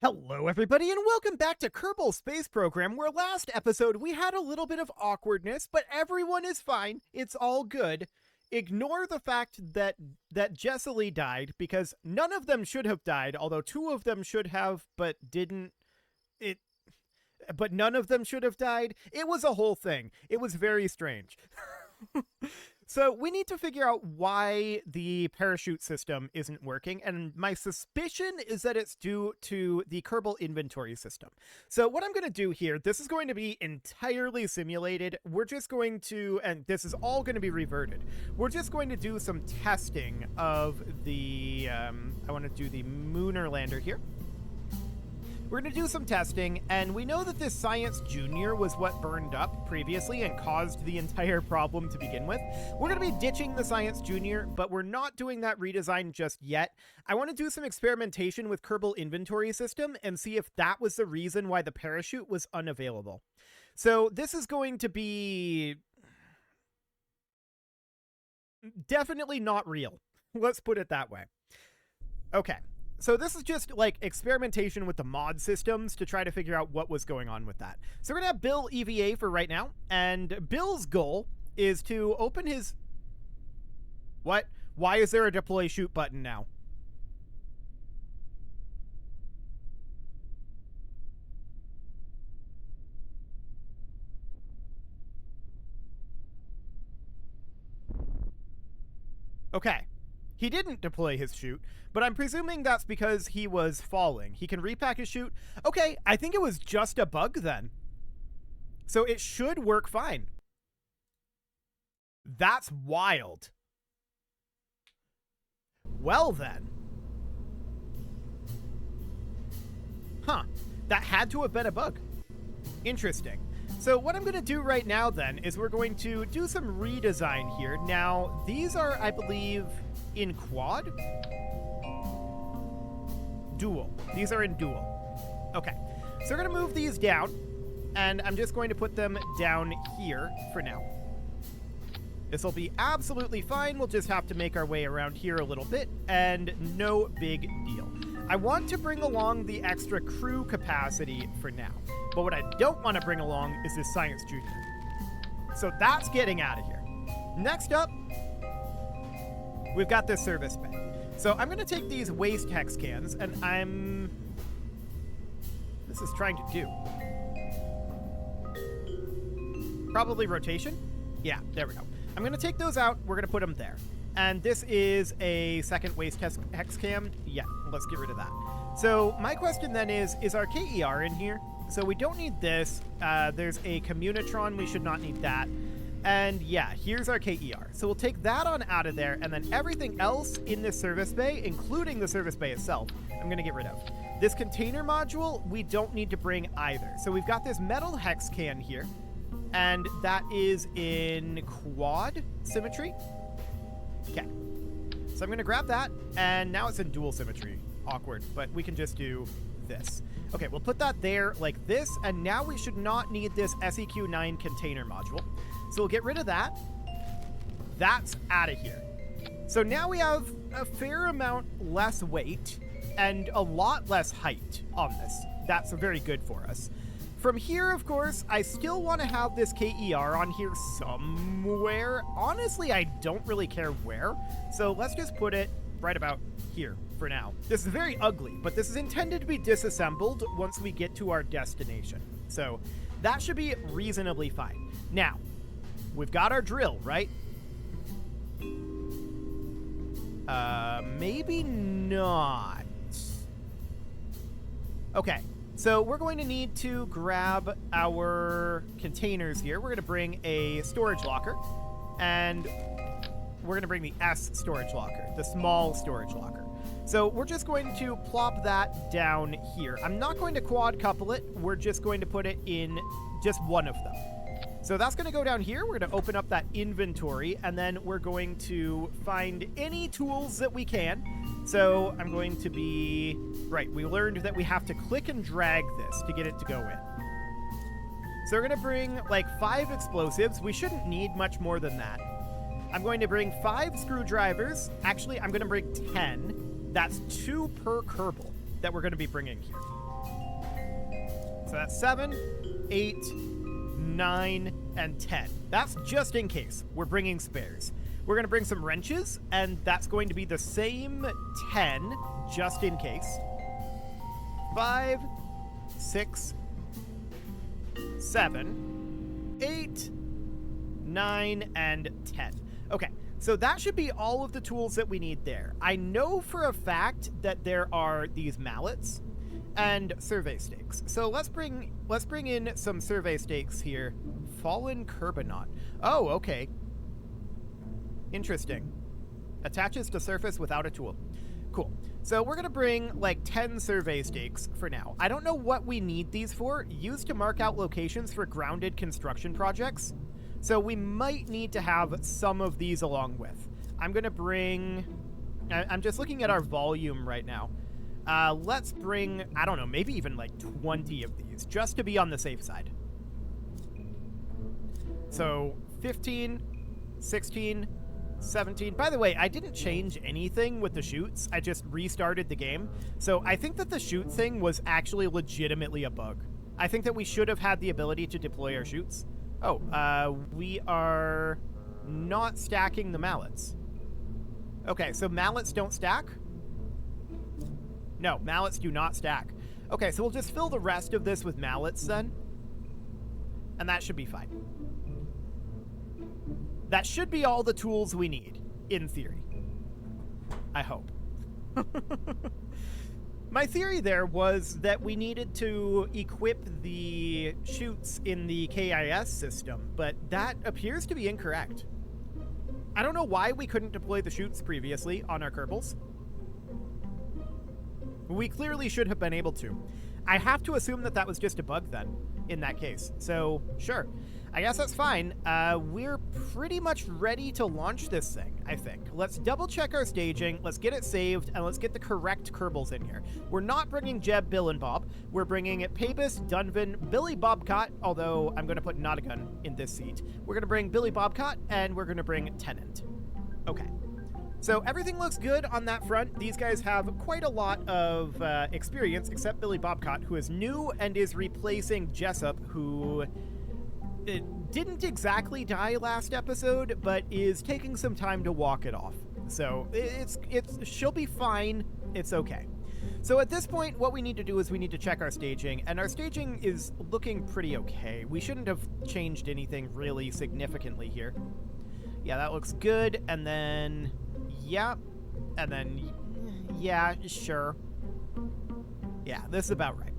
Hello everybody and welcome back to Kerbal Space Program, where last episode we had a little bit of awkwardness, but everyone is fine. It's all good. Ignore the fact that Jessalee died, because none of them should have died, although two of them should have, but didn't. But none of them should have died. It was a whole thing. It was very strange. So we need to figure out why the parachute system isn't working, and my suspicion is that it's due to the Kerbal inventory system. So what I'm going to do here, this is going to be entirely simulated. We're just going to, and this is all going to be reverted. We're just going to do some testing of the, I want to do the Munar lander here. We're going to do some testing, and we know that this Science Junior was what burned up previously and caused the entire problem to begin with. We're going to be ditching the Science Junior, but we're not doing that redesign just yet. I want to do some experimentation with Kerbal inventory system and see if that was the reason why the parachute was unavailable. So this is going to be definitely not real. Let's put it that way. Okay. So this is just like experimentation with the mod systems to try to figure out what was going on with that. So we're going to have Bill EVA for right now. And Bill's goal is to open his... What? Why is there a deploy shoot button now? Okay. He didn't deploy his chute, but I'm presuming that's because he was falling. He can repack his chute. Okay, I think it was just a bug then. So it should work fine. That's wild. Well then. Huh. That had to have been a bug. Interesting. So what I'm going to do right now then is we're going to do some redesign here. Now, these are, I believe... in quad? Dual. These are in dual. Okay. So we're going to move these down, and I'm just going to put them down here for now. This will be absolutely fine. We'll just have to make our way around here a little bit, and no big deal. I want to bring along the extra crew capacity for now, but what I don't want to bring along is this Science Junior. So that's getting out of here. Next up, we've got this service bay. So I'm going to take these waste hex cans, and this is trying to do. Probably rotation? Yeah, there we go. I'm going to take those out. We're going to put them there. And this is a second waste hex cam. Yeah, let's get rid of that. So my question then is our KER in here? So we don't need this. There's a Communitron. We should not need that. And yeah, here's our KER. So we'll take that on out of there, and then everything else in this service bay, including the service bay itself, I'm going to get rid of. This container module, we don't need to bring either. So we've got this metal hex can here, and that is in quad symmetry. Okay. So I'm going to grab that, and now it's in dual symmetry. Awkward, but we can just do this. Okay, we'll put that there like this, and now we should not need this SEQ9 container module. So we'll get rid of that. That's out of here. So now we have a fair amount less weight and a lot less height on this. That's very good for us. From here, of course, I still want to have this KER on here somewhere. Honestly, I don't really care where. So let's just put it right about here for now. This is very ugly, but this is intended to be disassembled once we get to our destination. So that should be reasonably fine. Now, we've got our drill, right? Maybe not. Okay, so we're going to need to grab our containers here. We're going to bring a storage locker, and we're going to bring the S storage locker, the small storage locker. So we're just going to plop that down here. I'm not going to quad couple it. We're just going to put it in just one of them. So that's going to go down here. We're going to open up that inventory, and then we're going to find any tools that we can. So I'm going to be... Right, we learned that we have to click and drag this to get it to go in. So we're going to bring like 5 explosives. We shouldn't need much more than that. I'm going to bring 5 screwdrivers. Actually, I'm going to bring 10. That's 2 per Kerbal that we're going to be bringing here. so that's 7, 8, 9, and 10. That's just in case we're bringing spares. We're going to bring some wrenches, and that's going to be the same 10, just in case. 5, 6, 7, 8, 9, and 10. Okay, so that should be all of the tools that we need there. I know for a fact that there are these mallets and survey stakes. So let's bring in some survey stakes here. Fallen Kerbal. Oh, okay. Interesting. Attaches to surface without a tool. Cool. So we're going to bring like 10 survey stakes for now. I don't know what we need these for. Used to mark out locations for grounded construction projects. So we might need to have some of these along with. I'm going to bring... I'm just looking at our volume right now. Let's bring, I don't know, maybe even like 20 of these, just to be on the safe side. So 15, 16, 17. By the way, I didn't change anything with the chutes. I just restarted the game. So I think that the chute thing was actually legitimately a bug. I think that we should have had the ability to deploy our chutes. Oh, we are not stacking the mallets. Okay, so mallets don't stack? No, mallets do not stack. Okay, so we'll just fill the rest of this with mallets then. And that should be fine. That should be all the tools we need, in theory. I hope. My theory there was that we needed to equip the chutes in the KIS system, but that appears to be incorrect. I don't know why we couldn't deploy the chutes previously on our Kerbals. We clearly should have been able to. I have to assume that that was just a bug then, in that case. So, sure. I guess that's fine. We're pretty much ready to launch this thing, I think. Let's double check our staging, let's get it saved, and let's get the correct Kerbals in here. We're not bringing Jeb, Bill, and Bob. We're bringing Pabus, Dunvan, Billy Bobcott, although I'm going to put Notagun in this seat. We're going to bring Billy Bobcott, and we're going to bring Tennant. Okay. So everything looks good on that front. These guys have quite a lot of experience, except Billy Bobcott, who is new and is replacing Jessup, who didn't exactly die last episode, but is taking some time to walk it off. So she'll be fine. It's okay. So at this point, what we need to do is we need to check our staging, and our staging is looking pretty okay. We shouldn't have changed anything really significantly here. Yeah, that looks good, and then... yeah, and then, yeah, sure. Yeah, this is about right.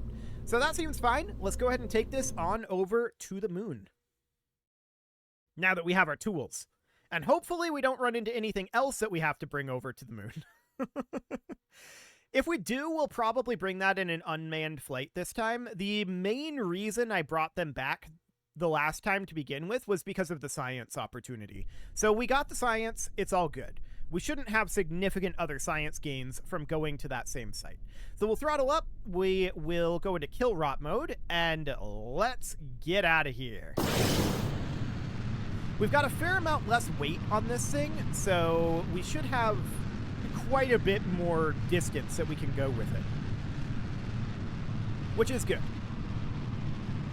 So that seems fine. Let's go ahead and take this on over to the moon. Now that we have our tools. And hopefully we don't run into anything else that we have to bring over to the moon. If we do, we'll probably bring that in an unmanned flight this time. The main reason I brought them back the last time to begin with was because of the science opportunity. So we got the science, it's all good. We shouldn't have significant other science gains from going to that same site. So we'll throttle up, we will go into kill rot mode, and let's get out of here. We've got a fair amount less weight on this thing, so we should have quite a bit more distance that we can go with it. Which is good.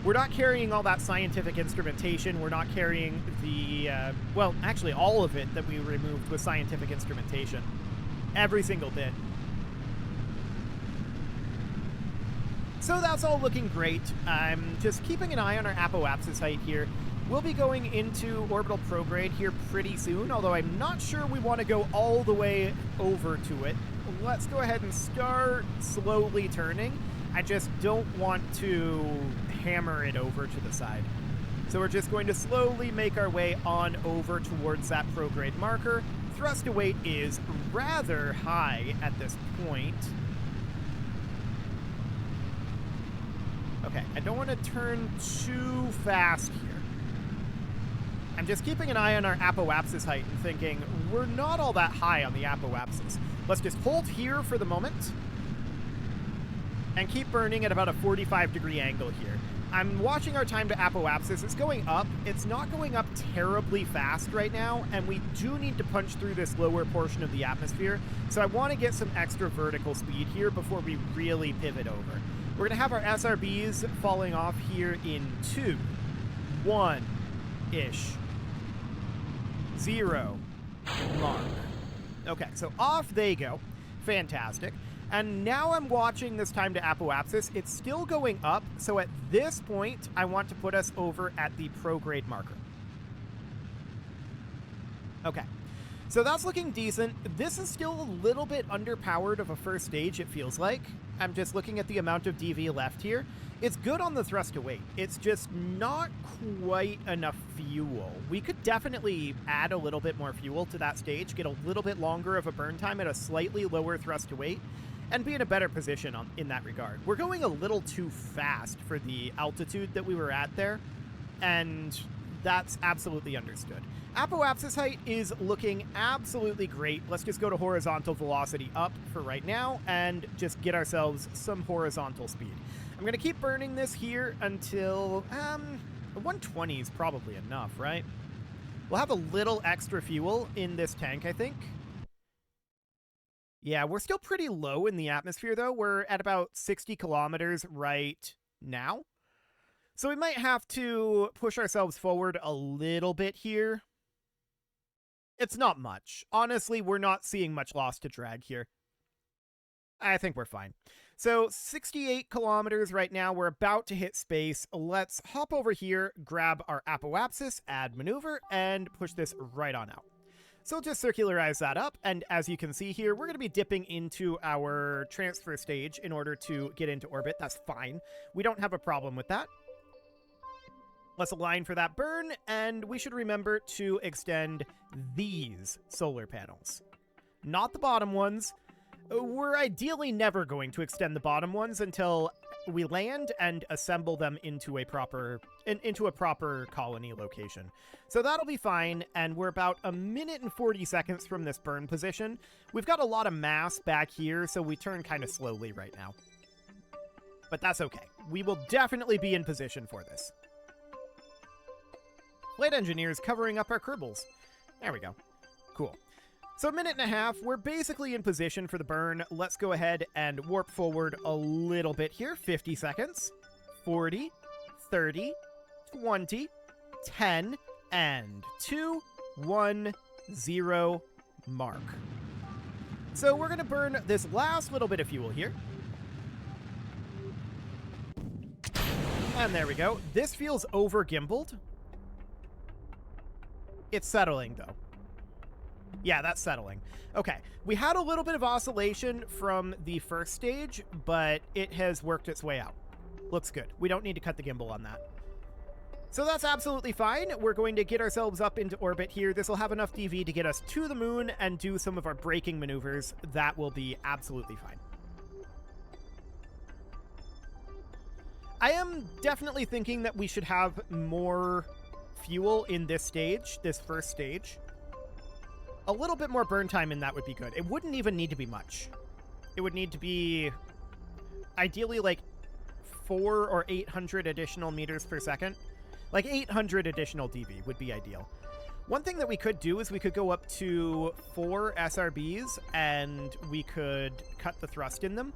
We're not carrying all that scientific instrumentation. We're not carrying the, well, actually all of it that we removed was scientific instrumentation. Every single bit. So that's all looking great. I'm just keeping an eye on our apoapsis height here. We'll be going into orbital prograde here pretty soon, although I'm not sure we want to go all the way over to it. Let's go ahead and start slowly turning. I just don't want to hammer it over to the side. So we're just going to slowly make our way on over towards that prograde marker. Thrust to weight is rather high at this point. Okay, I don't want to turn too fast here. I'm just keeping an eye on our apoapsis height and thinking, we're not all that high on the apoapsis. Let's just hold here for the moment and keep burning at about a 45-degree angle here. I'm watching our time to apoapsis. It's going up. It's not going up terribly fast right now, and we do need to punch through this lower portion of the atmosphere, so I want to get some extra vertical speed here before we really pivot over. We're going to have our SRBs falling off here in 2, 1-ish, 0 mark. Okay, so off they go. Fantastic. And now I'm watching this time to apoapsis. It's still going up, so at this point, I want to put us over at the prograde marker. Okay, so that's looking decent. This is still a little bit underpowered of a first stage, it feels like. I'm just looking at the amount of DV left here. It's good on the thrust to weight. It's just not quite enough fuel. We could definitely add a little bit more fuel to that stage, get a little bit longer of a burn time at a slightly lower thrust to weight, and be in a better position in that regard. We're going a little too fast for the altitude that we were at there, and that's absolutely understood. Apoapsis height is looking absolutely great. Let's just go to horizontal velocity up for right now and just get ourselves some horizontal speed. I'm going to keep burning this here until 120 is probably enough, right? We'll have a little extra fuel in this tank, I think. Yeah, we're still pretty low in the atmosphere, though. We're at about 60 kilometers right now. So we might have to push ourselves forward a little bit here. It's not much. Honestly, we're not seeing much loss to drag here. I think we're fine. So 68 kilometers right now. We're about to hit space. Let's hop over here, grab our apoapsis, add maneuver, and push this right on out. So just circularize that up, and as you can see here, we're going to be dipping into our transfer stage in order to get into orbit. That's fine. We don't have a problem with that. Let's align for that burn, and we should remember to extend these solar panels. Not the bottom ones. We're ideally never going to extend the bottom ones until we land and assemble them into a proper colony location. So that'll be fine, and we're about 1 minute and 40 seconds from this burn position. We've got a lot of mass back here, so we turn kind of slowly right now. But that's okay. We will definitely be in position for this. Flight engineers covering up our Kerbals. There we go. Cool. So 1.5 minutes, we're basically in position for the burn. Let's go ahead and warp forward a little bit here. 50 seconds, 40, 30, 20, 10, and 2, 1, 0, mark. So we're going to burn this last little bit of fuel here. And there we go. This feels over-gimbaled. It's settling, though. Yeah, that's settling. Okay, we had a little bit of oscillation from the first stage, but it has worked its way out. Looks good. We don't need to cut the gimbal on that. So that's absolutely fine. We're going to get ourselves up into orbit here. This will have enough DV to get us to the moon and do some of our braking maneuvers. That will be absolutely fine. I am definitely thinking that we should have more fuel in this stage, this first stage. A little bit more burn time in that would be good. It wouldn't even need to be much. It would need to be ideally like 400 or 800 additional meters per second. Like 800 additional DV would be ideal. One thing that we could do is we could go up to 4 SRBs and we could cut the thrust in them.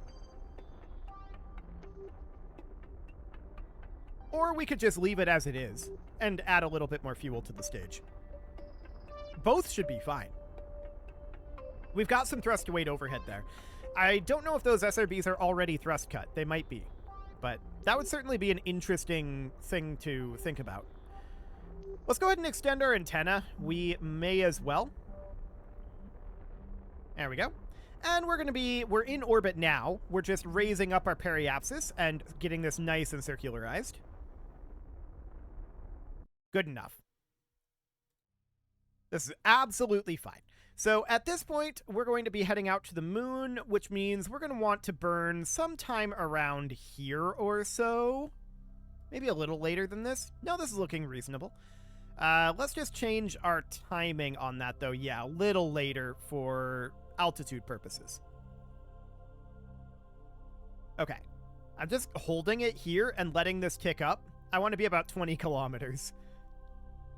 Or we could just leave it as it is and add a little bit more fuel to the stage. Both should be fine. We've got some thrust to weight overhead there. I don't know if those SRBs are already thrust cut. They might be. But that would certainly be an interesting thing to think about. Let's go ahead and extend our antenna. We may as well. There we go. And we're in orbit now. We're just raising up our periapsis and getting this nice and circularized. Good enough. This is absolutely fine. So at this point, we're going to be heading out to the moon, which means we're going to want to burn sometime around here or so. Maybe a little later than this. No, this is looking reasonable. Let's just change our timing on that, though. Yeah, a little later for altitude purposes. Okay. I'm just holding it here and letting this tick up. I want to be about 20 kilometers.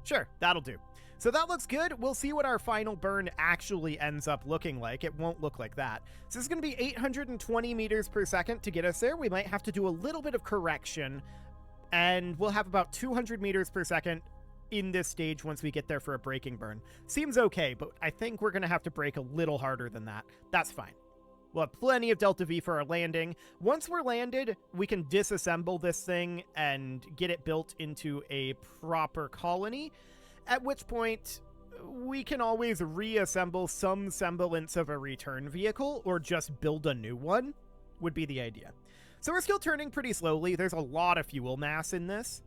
Sure, that'll do. So that looks good. We'll see what our final burn actually ends up looking like. It won't look like that. So this is going to be 820 meters per second to get us there. We might have to do a little bit of correction, and we'll have about 200 meters per second in this stage once we get there for a braking burn. Seems okay, but I think we're going to have to brake a little harder than that. That's fine. We'll have plenty of delta V for our landing. Once we're landed, we can disassemble this thing and get it built into a proper colony, at which point we can always reassemble some semblance of a return vehicle or just build a new one, would be the idea. So we're still turning pretty slowly. There's a lot of fuel mass in this,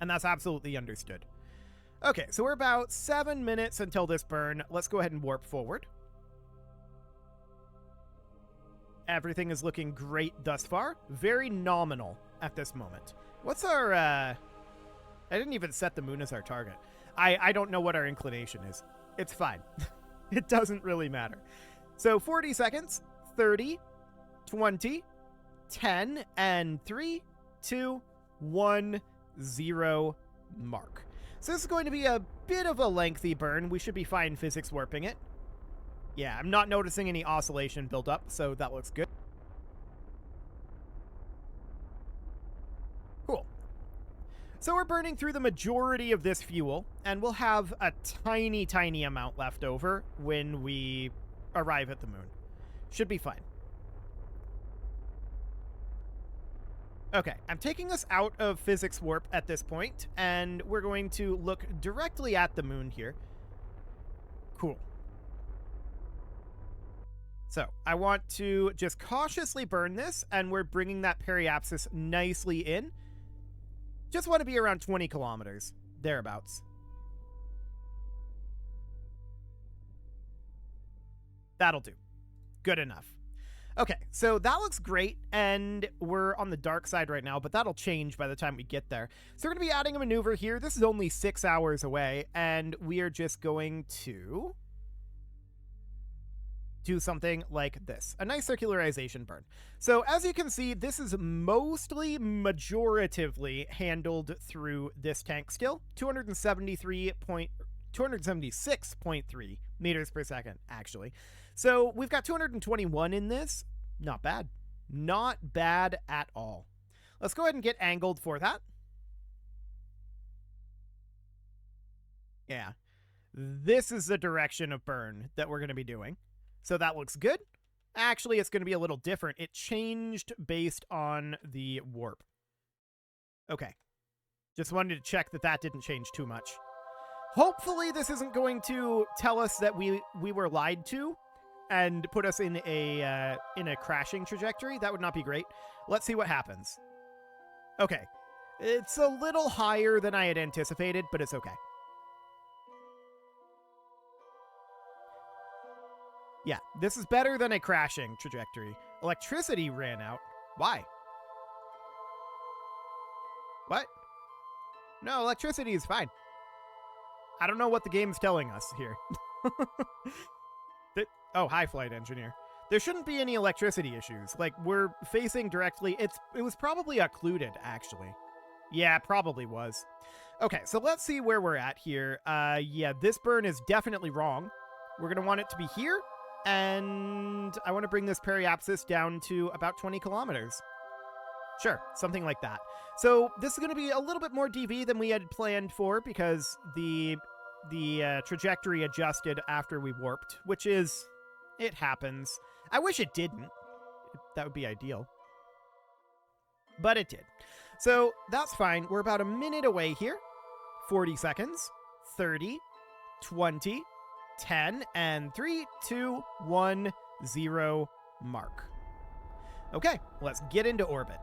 and that's absolutely understood. Okay, so we're about 7 minutes until this burn. Let's go ahead and warp forward. Everything is looking great thus far. Very nominal at this moment. What's our, I didn't even set the moon as our target. I don't know what our inclination is. It's fine. It doesn't really matter. So 40 seconds, 30, 20, 10, and 3, 2, 1, 0 mark. So this is going to be a bit of a lengthy burn. We should be fine physics warping it. Yeah, I'm not noticing any oscillation build up, so that looks good. Cool. So we're burning through the majority of this fuel, and we'll have a tiny, tiny amount left over when we arrive at the moon. Should be fine. Okay, I'm taking us out of physics warp at this point, and we're going to look directly at the moon here. Cool. So I want to just cautiously burn this, and we're bringing that periapsis nicely in. Just want to be around 20 kilometers, thereabouts. That'll do. Good enough. Okay, so that looks great, and we're on the dark side right now, but that'll change by the time we get there. So we're going to be adding a maneuver here. This is only 6 hours away, and we are just going to do something like this. A nice circularization burn. So as you can see, this is majoritively handled through this tank skill. 276.3 meters per second, actually. So we've got 221 in this. Not bad. Not bad at all. Let's go ahead and get angled for that. Yeah. This is the direction of burn that we're going to be doing. So that looks good. Actually, it's going to be a little different. It changed based on the warp. Okay. Just wanted to check that that didn't change too much. Hopefully this isn't going to tell us that we were lied to and put us in a crashing trajectory. That would not be great. Let's see what happens. Okay. It's a little higher than I had anticipated, but it's okay. Yeah, this is better than a crashing trajectory. Electricity ran out. Why? What? No, electricity is fine. I don't know what the game's telling us here. Oh, hi, flight engineer. There shouldn't be any electricity issues. Like, we're facing directly. It was probably occluded, actually. Yeah, probably was. Okay, so let's see where we're at here. Yeah, this burn is definitely wrong. We're going to want it to be here. And I want to bring this periapsis down to about 20 kilometers. Sure, something like that. So this is going to be a little bit more DV than we had planned for because the trajectory adjusted after we warped, which is, it happens. I wish it didn't. That would be ideal. But it did. So that's fine. We're about a minute away here. 40 seconds. 30. 20. 10, and 3, 2, 1, 0 mark. Okay, let's get into orbit.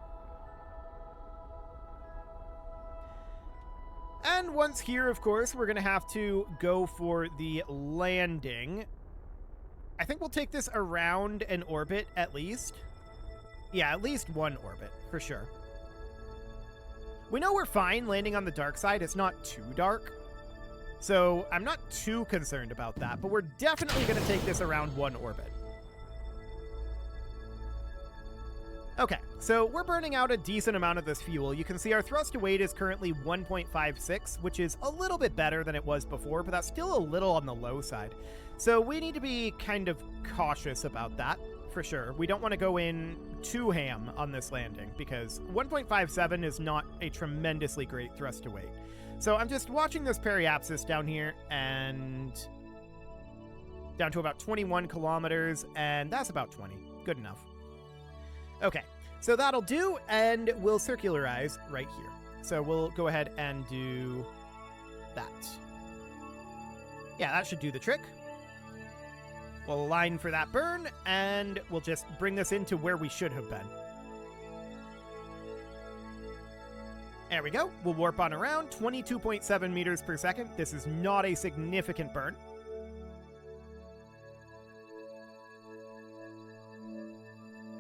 And once here, of course, we're going to have to go for the landing. I think we'll take this around an orbit at least. Yeah, at least one orbit, for sure. We know we're fine landing on the dark side. It's not too dark. So I'm not too concerned about that, but we're definitely going to take this around one orbit. Okay, so we're burning out a decent amount of this fuel. You can see our thrust to weight is currently 1.56, which is a little bit better than it was before, but that's still a little on the low side. So we need to be kind of cautious about that, for sure. We don't want to go in too ham on this landing, because 1.57 is not a tremendously great thrust to weight. So I'm just watching this periapsis down here, and down to about 21 kilometers, and that's about 20. Good enough. Okay, so that'll do, and we'll circularize right here. So we'll go ahead and do that. Yeah, that should do the trick. We'll align for that burn, and we'll just bring this into where we should have been. There we go. We'll warp on around, 22.7 meters per second. This is not a significant burn.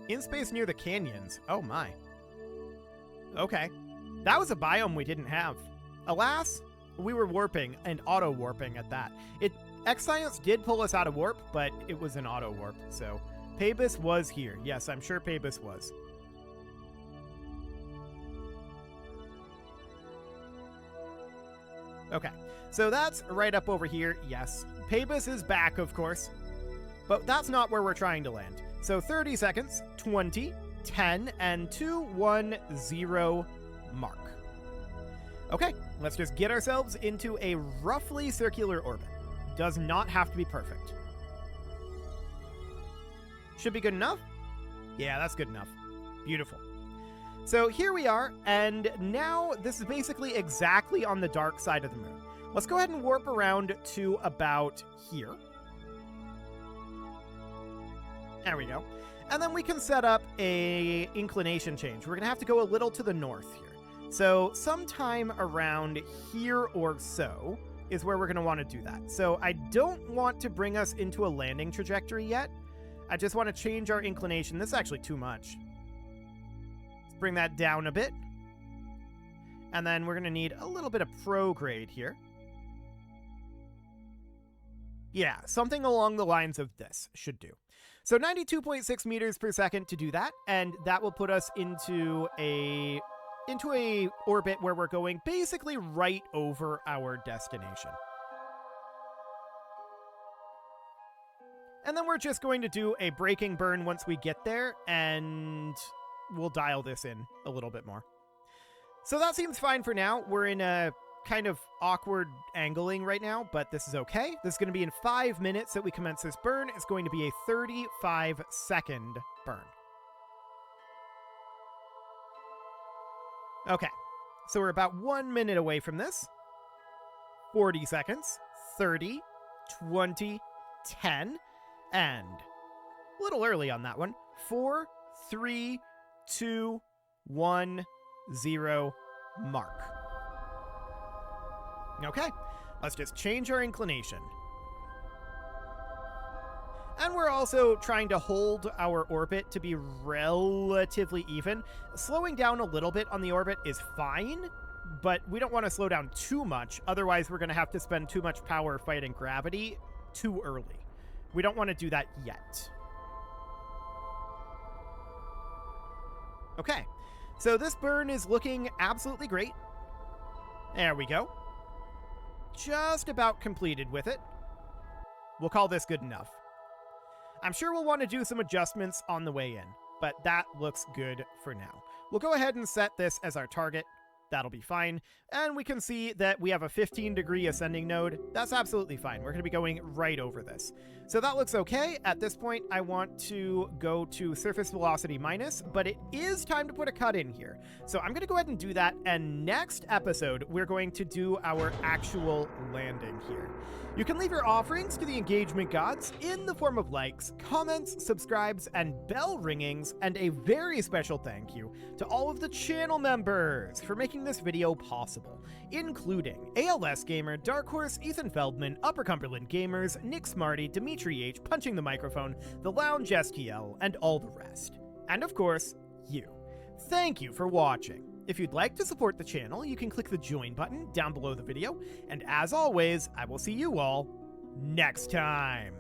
In space near the canyons. Oh my. Okay. That was a biome we didn't have. Alas, we were warping, and auto-warping at that. X-Science did pull us out of warp, but it was an auto-warp, so Pabus was here. Yes, I'm sure Pabus was. Okay, so that's right up over here. Yes, Pabus is back, of course, but that's not where we're trying to land. So 30 seconds, 20, 10, and 2, 1, 0 mark. Okay, let's just get ourselves into a roughly circular orbit. Does not have to be perfect. Should be good enough? Yeah, that's good enough. Beautiful. So here we are, and now this is basically exactly on the dark side of the moon. Let's go ahead and warp around to about here. There we go. And then we can set up a inclination change. We're going to have to go a little to the north here. So sometime around here or so is where we're going to want to do that. So I don't want to bring us into a landing trajectory yet. I just want to change our inclination. This is actually too much. Let's bring that down a bit. And then we're going to need a little bit of prograde here. Yeah, something along the lines of this should do. So 92.6 meters per second to do that, and that will put us into a orbit where we're going basically right over our destination. And then we're just going to do a braking burn once we get there, and we'll dial this in a little bit more. So that seems fine for now. We're in a kind of awkward angling right now, but this is okay. This is going to be in 5 minutes that we commence this burn. It's going to be a 35-second burn. Okay, so we're about 1 minute away from this. 40 seconds, 30, 20, 10, and a little early on that one. 4, 3, 2, 1, 0, mark. Okay, let's just change our inclination. And we're also trying to hold our orbit to be relatively even. Slowing down a little bit on the orbit is fine, but we don't want to slow down too much. Otherwise, we're going to have to spend too much power fighting gravity too early. We don't want to do that yet. Okay, so this burn is looking absolutely great. There we go. Just about completed with it. We'll call this good enough. I'm sure we'll want to do some adjustments on the way in, but that looks good for now. We'll go ahead and set this as our target. That'll be fine. And we can see that we have a 15-degree ascending node. That's absolutely fine. We're going to be going right over this. So that looks okay. At this point, I want to go to surface velocity minus, but it is time to put a cut in here. So I'm going to go ahead and do that. And next episode, we're going to do our actual landing here. You can leave your offerings to the engagement gods in the form of likes, comments, subscribes, and bell ringings, and a very special thank you to all of the channel members for making this video possible, including ALS Gamer, Dark Horse, Ethan Feldman, Upper Cumberland Gamers, Nick Smarty, Dimitri H, Punching the Microphone, The Lounge STL, and all the rest. And of course, you. Thank you for watching. If you'd like to support the channel, you can click the join button down below the video, and as always, I will see you all next time.